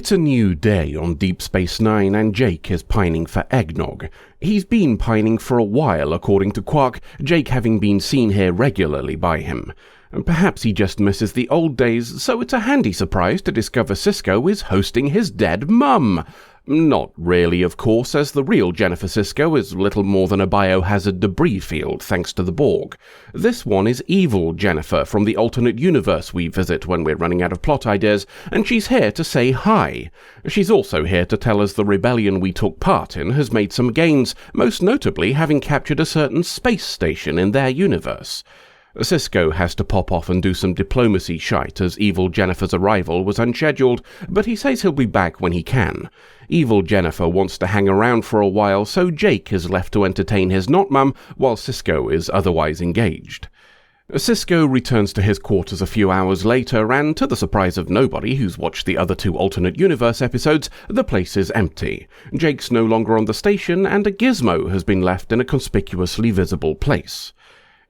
It's a new day on Deep Space Nine and Jake is pining for eggnog. He's been pining for a while, according to Quark, Jake having been seen here regularly by him. Perhaps he just misses the old days, so it's a handy surprise to discover Sisko is hosting his dead mum. Not really, of course, as the real Jennifer Sisko is little more than a biohazard debris field thanks to the Borg. This one is evil Jennifer from the alternate universe we visit when we're running out of plot ideas, and she's here to say hi. She's also here to tell us the rebellion we took part in has made some gains, most notably having captured a certain space station in their universe. Sisko has to pop off and do some diplomacy shite as evil Jennifer's arrival was unscheduled, but he says he'll be back when he can. Evil Jennifer wants to hang around for a while, so Jake is left to entertain his not-mum while Sisko is otherwise engaged. Sisko returns to his quarters a few hours later, and to the surprise of nobody who's watched the other two alternate universe episodes, the place is empty. Jake's no longer on the station, and a gizmo has been left in a conspicuously visible place.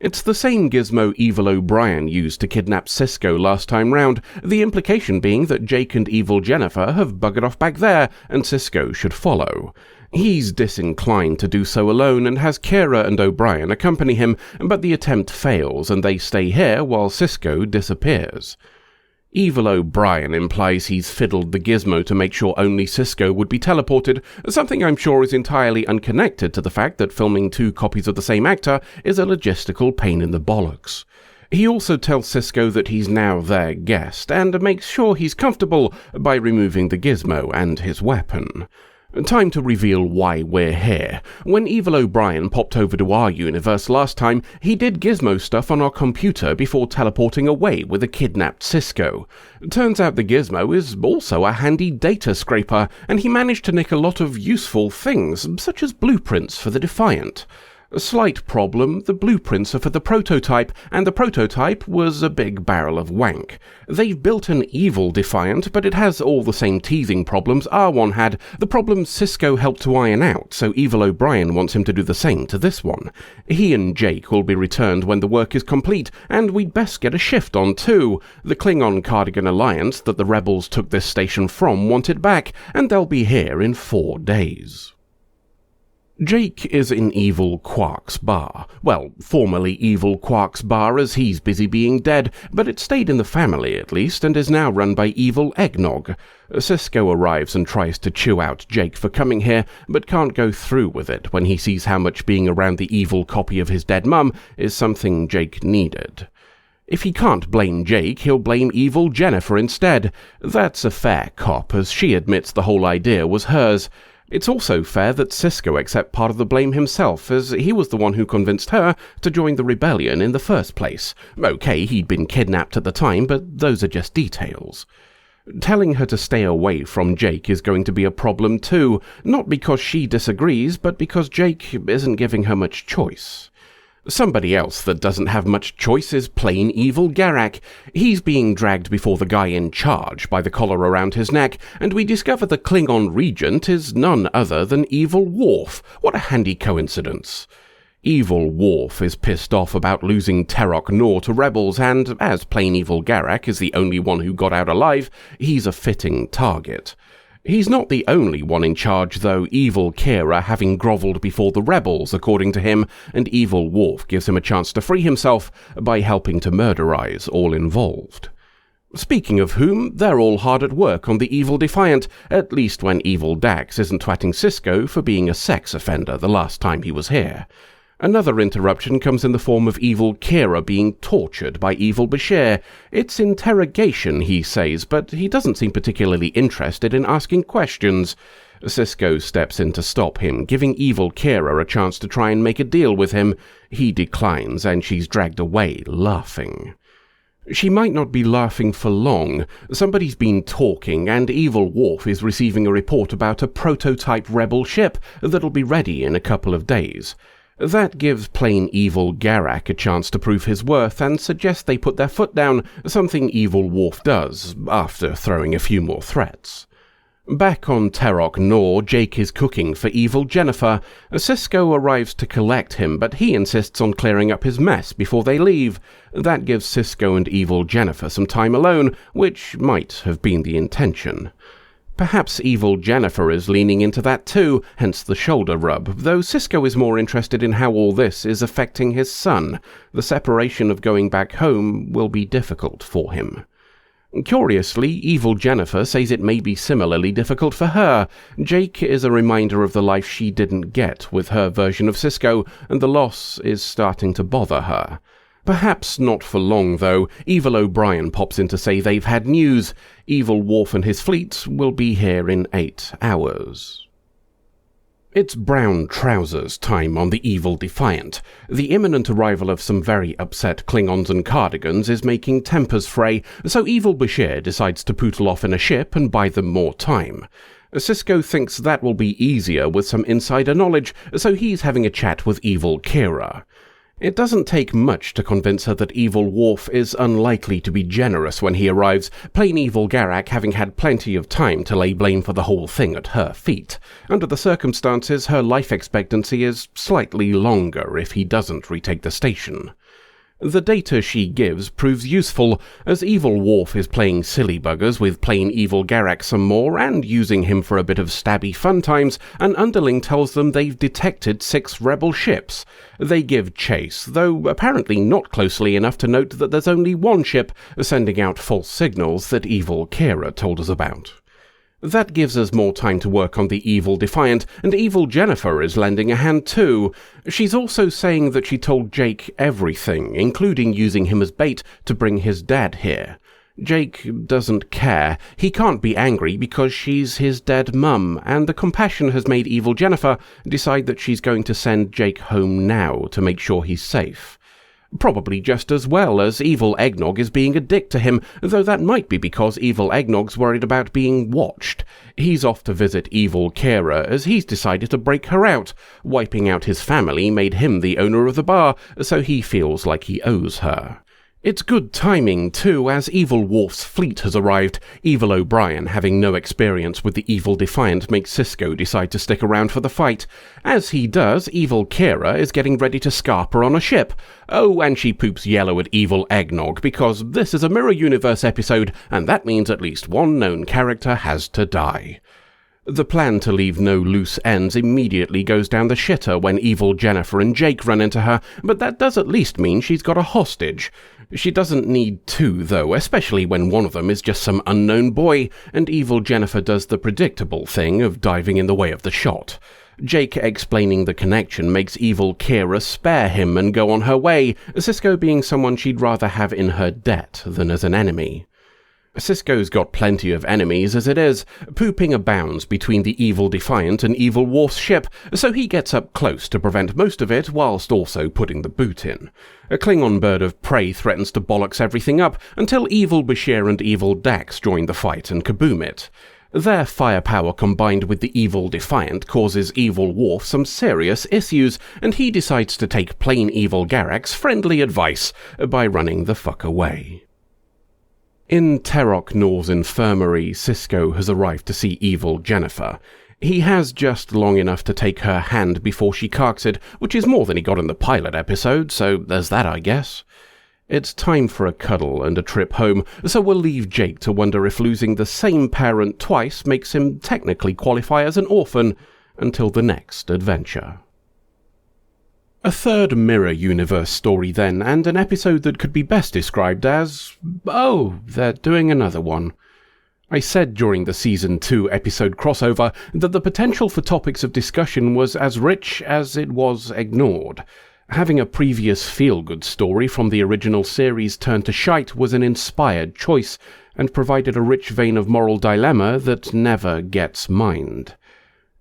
It's the same gizmo Evil O'Brien used to kidnap Sisko last time round, the implication being that Jake and Evil Jennifer have buggered off back there, and Sisko should follow. He's disinclined to do so alone and has Kira and O'Brien accompany him, but the attempt fails and they stay here while Sisko disappears. Evil O'Brien implies he's fiddled the gizmo to make sure only Sisko would be teleported, something I'm sure is entirely unconnected to the fact that filming two copies of the same actor is a logistical pain in the bollocks. He also tells Sisko that he's now their guest, and makes sure he's comfortable by removing the gizmo and his weapon. Time to reveal why we're here. When Evil O'Brien popped over to our universe last time, he did gizmo stuff on our computer before teleporting away with a kidnapped Sisko. Turns out the gizmo is also a handy data scraper, and he managed to nick a lot of useful things, such as blueprints for the Defiant. A slight problem, the blueprints are for the prototype, and the prototype was a big barrel of wank. They've built an evil Defiant, but it has all the same teething problems R1 had, the problems Sisko helped to iron out, so Evil O'Brien wants him to do the same to this one. He and Jake will be returned when the work is complete, and we'd best get a shift on too. The Klingon Cardigan Alliance that the rebels took this station from want it back, and they'll be here in 4 days. Jake is in Evil Quark's bar. Well, formerly Evil Quark's bar as he's busy being dead, but it stayed in the family at least and is now run by Evil Eggnog. Sisko arrives and tries to chew out Jake for coming here, but can't go through with it when he sees how much being around the evil copy of his dead mum is something Jake needed. If he can't blame Jake, he'll blame Evil Jennifer instead. That's a fair cop, as she admits the whole idea was hers. It's also fair that Sisko accept part of the blame himself, as he was the one who convinced her to join the rebellion in the first place. Okay, he'd been kidnapped at the time, but those are just details. Telling her to stay away from Jake is going to be a problem too, not because she disagrees, but because Jake isn't giving her much choice. Somebody else that doesn't have much choice is plain Evil Garak. He's being dragged before the guy in charge by the collar around his neck, and we discover the Klingon regent is none other than Evil Worf. What a handy coincidence. Evil Worf is pissed off about losing Terok Nor to rebels, and as plain Evil Garak is the only one who got out alive, he's a fitting target. He's not the only one in charge, though, Evil Kira having grovelled before the rebels, according to him, and Evil Worf gives him a chance to free himself by helping to murderize all involved. Speaking of whom, they're all hard at work on the Evil Defiant, at least when Evil Dax isn't twatting Sisko for being a sex offender the last time he was here. Another interruption comes in the form of Evil Kira being tortured by Evil Bashir. It's interrogation, he says, but he doesn't seem particularly interested in asking questions. Sisko steps in to stop him, giving Evil Kira a chance to try and make a deal with him. He declines, and she's dragged away, laughing. She might not be laughing for long. Somebody's been talking, and Evil Worf is receiving a report about a prototype rebel ship that'll be ready in a couple of days. That gives plain Evil Garak a chance to prove his worth and suggests they put their foot down, something Evil Worf does, after throwing a few more threats. Back on Terok Nor, Jake is cooking for Evil Jennifer. Sisko arrives to collect him, but he insists on clearing up his mess before they leave. That gives Sisko and Evil Jennifer some time alone, which might have been the intention. Perhaps evil Jennifer is leaning into that too, hence the shoulder rub, though Sisko is more interested in how all this is affecting his son. The separation of going back home will be difficult for him. Curiously, evil Jennifer says it may be similarly difficult for her. Jake is a reminder of the life she didn't get with her version of Sisko, and the loss is starting to bother her. Perhaps not for long, though. Evil O'Brien pops in to say they've had news. Evil Worf and his fleet will be here in 8 hours. It's brown trousers time on the evil Defiant. The imminent arrival of some very upset Klingons and Cardigans is making tempers fray, so evil Bashir decides to poodle off in a ship and buy them more time. Sisko thinks that will be easier with some insider knowledge, so he's having a chat with evil Kira. It doesn't take much to convince her that evil Worf is unlikely to be generous when he arrives, plain evil Garak having had plenty of time to lay blame for the whole thing at her feet. Under the circumstances, her life expectancy is slightly longer if he doesn't retake the station. The data she gives proves useful, as evil Worf is playing silly buggers with plain evil Garak some more and using him for a bit of stabby fun times. An underling tells them they've detected 6 rebel ships. They give chase, though apparently not closely enough to note that there's only one ship, sending out false signals that evil Kira told us about. That gives us more time to work on the evil Defiant, and evil Jennifer is lending a hand too. She's also saying that she told Jake everything, including using him as bait to bring his dad here. Jake doesn't care. He can't be angry because she's his dead mum, and the compassion has made evil Jennifer decide that she's going to send Jake home now to make sure he's safe. Probably just as well, as evil Eggnog is being a dick to him, though that might be because evil Eggnog's worried about being watched. He's off to visit evil Kira, as he's decided to break her out. Wiping out his family made him the owner of the bar, so he feels like he owes her. It's good timing, too, as evil Worf's fleet has arrived. Evil O'Brien, having no experience with the evil Defiant, makes Sisko decide to stick around for the fight. As he does, evil Kira is getting ready to scarper on a ship. Oh, and she poops yellow at evil Eggnog, because this is a Mirror Universe episode, and that means at least one known character has to die. The plan to leave no loose ends immediately goes down the shitter when evil Jennifer and Jake run into her, but that does at least mean she's got a hostage. She doesn't need 2, though, especially when one of them is just some unknown boy, and evil Jennifer does the predictable thing of diving in the way of the shot. Jake explaining the connection makes evil Kira spare him and go on her way, Sisko being someone she'd rather have in her debt than as an enemy. Sisko's got plenty of enemies as it is. Pooping abounds between the evil Defiant and evil Worf's ship, so he gets up close to prevent most of it whilst also putting the boot in. A Klingon bird of prey threatens to bollocks everything up until evil Bashir and evil Dax join the fight and kaboom it. Their firepower combined with the evil Defiant causes evil Worf some serious issues, and he decides to take plain evil Garak's friendly advice by running the fuck away. In Terok Nor's infirmary, Sisko has arrived to see evil Jennifer. He has just long enough to take her hand before she carks it, which is more than he got in the pilot episode, so there's that, I guess. It's time for a cuddle and a trip home, so we'll leave Jake to wonder if losing the same parent twice makes him technically qualify as an orphan until the next adventure. A third Mirror Universe story then, and an episode that could be best described as, oh, they're doing another one. I said during the Season 2 episode crossover that the potential for topics of discussion was as rich as it was ignored. Having a previous feel-good story from the original series turn to shite was an inspired choice, and provided a rich vein of moral dilemma that never gets mined.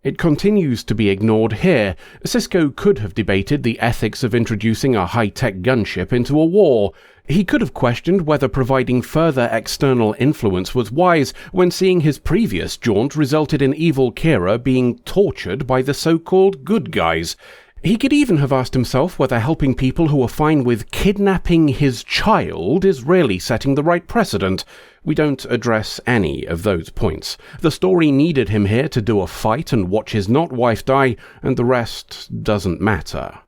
It continues to be ignored here. Sisko could have debated the ethics of introducing a high-tech gunship into a war. He could have questioned whether providing further external influence was wise when seeing his previous jaunt resulted in evil Kira being tortured by the so-called good guys. He could even have asked himself whether helping people who are fine with kidnapping his child is really setting the right precedent. We don't address any of those points. The story needed him here to do a fight and watch his not-wife die, and the rest doesn't matter.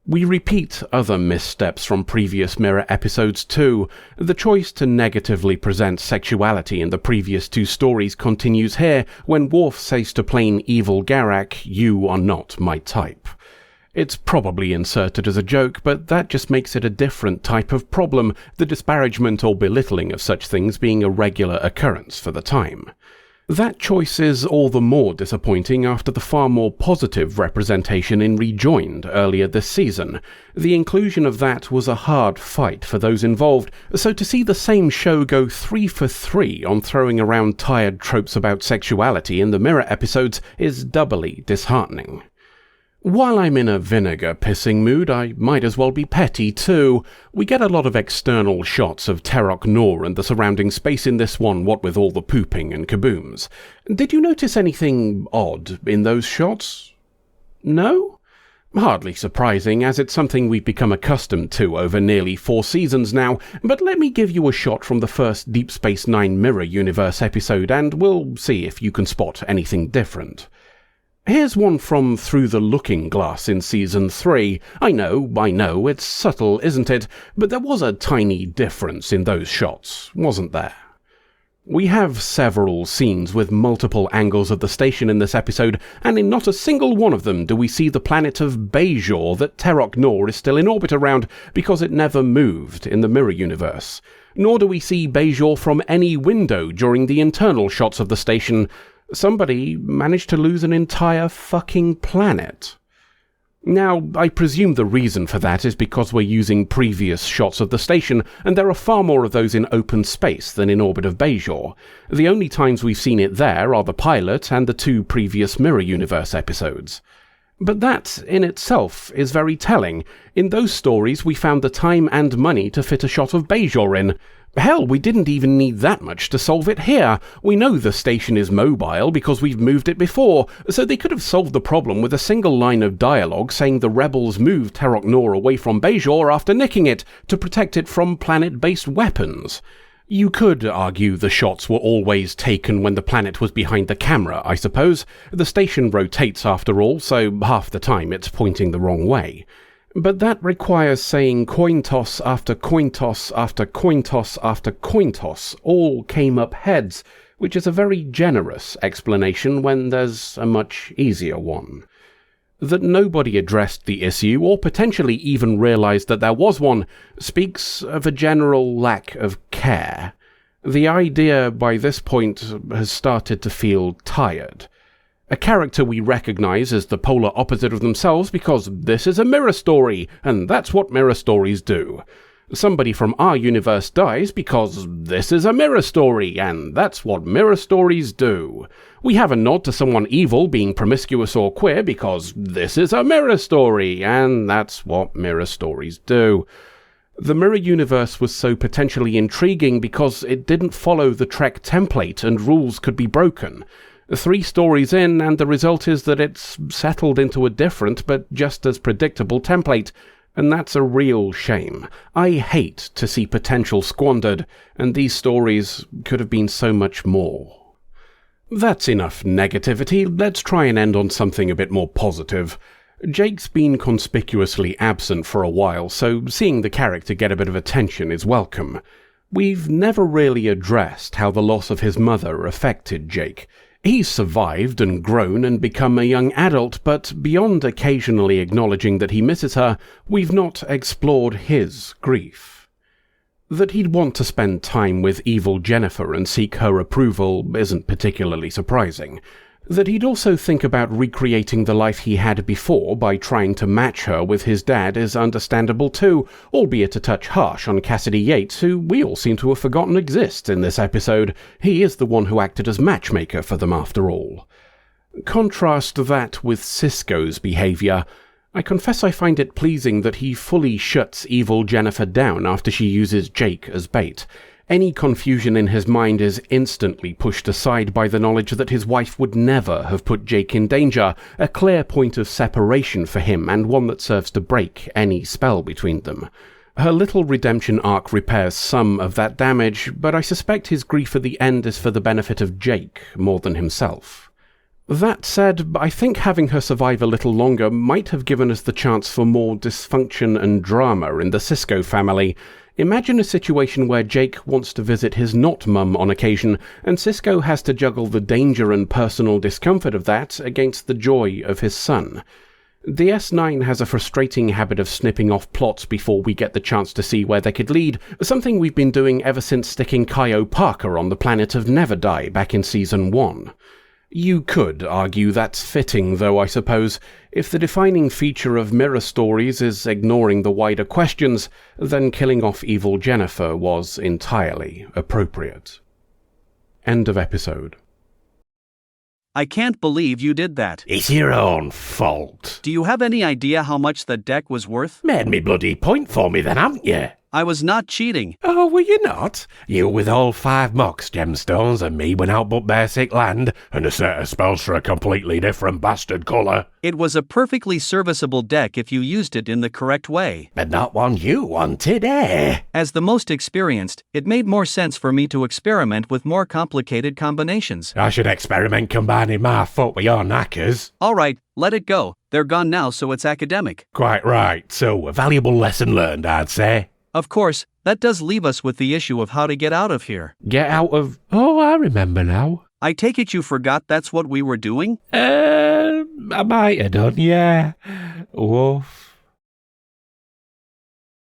We repeat other missteps from previous Mirror episodes too. The choice to negatively present sexuality in the previous two stories continues here when Worf says to plain evil Garak, "You are not my type." It's probably inserted as a joke, but that just makes it a different type of problem, the disparagement or belittling of such things being a regular occurrence for the time. That choice is all the more disappointing after the far more positive representation in Rejoined earlier this season. The inclusion of that was a hard fight for those involved, so to see the same show go 3 for 3 on throwing around tired tropes about sexuality in the Mirror episodes is doubly disheartening. While I'm in a vinegar-pissing mood, I might as well be petty too. We get a lot of external shots of Terok Nor and the surrounding space in this one, what with all the pooping and kabooms. Did you notice anything odd in those shots? No? Hardly surprising, as it's something we've become accustomed to over nearly 4 seasons now, but let me give you a shot from the first Deep Space Nine Mirror Universe episode, and we'll see if you can spot anything different. Here's one from Through the Looking Glass in Season 3. I know, it's subtle, isn't it? But there was a tiny difference in those shots, wasn't there? We have several scenes with multiple angles of the station in this episode, and in not a single one of them do we see the planet of Bajor that Terok Nor is still in orbit around because it never moved in the Mirror Universe. Nor do we see Bajor from any window during the internal shots of the station. Somebody managed to lose an entire fucking planet. Now, I presume the reason for that is because we're using previous shots of the station, and there are far more of those in open space than in orbit of Bajor. The only times we've seen it there are the pilot and the 2 previous Mirror Universe episodes. But that, in itself, is very telling. In those stories, we found the time and money to fit a shot of Bajor in. Hell, we didn't even need that much to solve it here. We know the station is mobile because we've moved it before, so they could have solved the problem with a single line of dialogue saying the rebels moved Terok Nor away from Bajor after nicking it to protect it from planet-based weapons. You could argue the shots were always taken when the planet was behind the camera, I suppose. The station rotates after all, so half the time it's pointing the wrong way. But that requires saying coin toss after coin toss after coin toss after coin toss all came up heads, which is a very generous explanation when there's a much easier one. That nobody addressed the issue, or potentially even realized that there was one, speaks of a general lack of care. The idea by this point has started to feel tired. A character we recognize as the polar opposite of themselves because this is a mirror story, and that's what mirror stories do. Somebody from our universe dies because this is a mirror story, and that's what mirror stories do. We have a nod to someone evil being promiscuous or queer because this is a mirror story, and that's what mirror stories do. The mirror universe was so potentially intriguing because it didn't follow the Trek template and rules could be broken. 3 stories in, and the result is that it's settled into a different but just as predictable template, and that's a real shame. I hate to see potential squandered, and these stories could have been so much more. That's enough negativity. Let's try and end on something a bit more positive. Jake's been conspicuously absent for a while, so seeing the character get a bit of attention is welcome. We've never really addressed how the loss of his mother affected Jake. He's survived and grown and become a young adult, but beyond occasionally acknowledging that he misses her, we've not explored his grief. That he'd want to spend time with evil Jennifer and seek her approval isn't particularly surprising. That he'd also think about recreating the life he had before by trying to match her with his dad is understandable too, albeit a touch harsh on Cassidy Yates, who we all seem to have forgotten exists in this episode. He is the one who acted as matchmaker for them after all. Contrast that with Sisko's behaviour. I confess I find it pleasing that he fully shuts evil Jennifer down after she uses Jake as bait. Any confusion in his mind is instantly pushed aside by the knowledge that his wife would never have put Jake in danger, a clear point of separation for him and one that serves to break any spell between them. Her little redemption arc repairs some of that damage, but I suspect his grief at the end is for the benefit of Jake more than himself. That said, I think having her survive a little longer might have given us the chance for more dysfunction and drama in the Sisko family. Imagine a situation where Jake wants to visit his not-mum on occasion, and Sisko has to juggle the danger and personal discomfort of that against the joy of his son. The S9 has a frustrating habit of snipping off plots before we get the chance to see where they could lead, something we've been doing ever since sticking Kaio Parker on the planet of Never Die back in Season 1. You could argue that's fitting, though, I suppose. If the defining feature of mirror stories is ignoring the wider questions, then killing off evil Jennifer was entirely appropriate. End of episode. I can't believe you did that. It's your own fault. Do you have any idea how much the deck was worth? Made me bloody point for me then, haven't you? I was not cheating. Oh, were you not? You with all 5 Mox gemstones and me went out but basic land and a set of spells for a completely different bastard colour. It was a perfectly serviceable deck if you used it in the correct way. But not one you wanted, eh? As the most experienced, it made more sense for me to experiment with more complicated combinations. I should experiment combining my foot with your knackers. Alright, let it go. They're gone now, so it's academic. Quite right. So, a valuable lesson learned, I'd say. Of course, that does leave us with the issue of how to get out of here. Get out of... Oh, I remember now. I take it you forgot that's what we were doing? I might have done, yeah. Woof.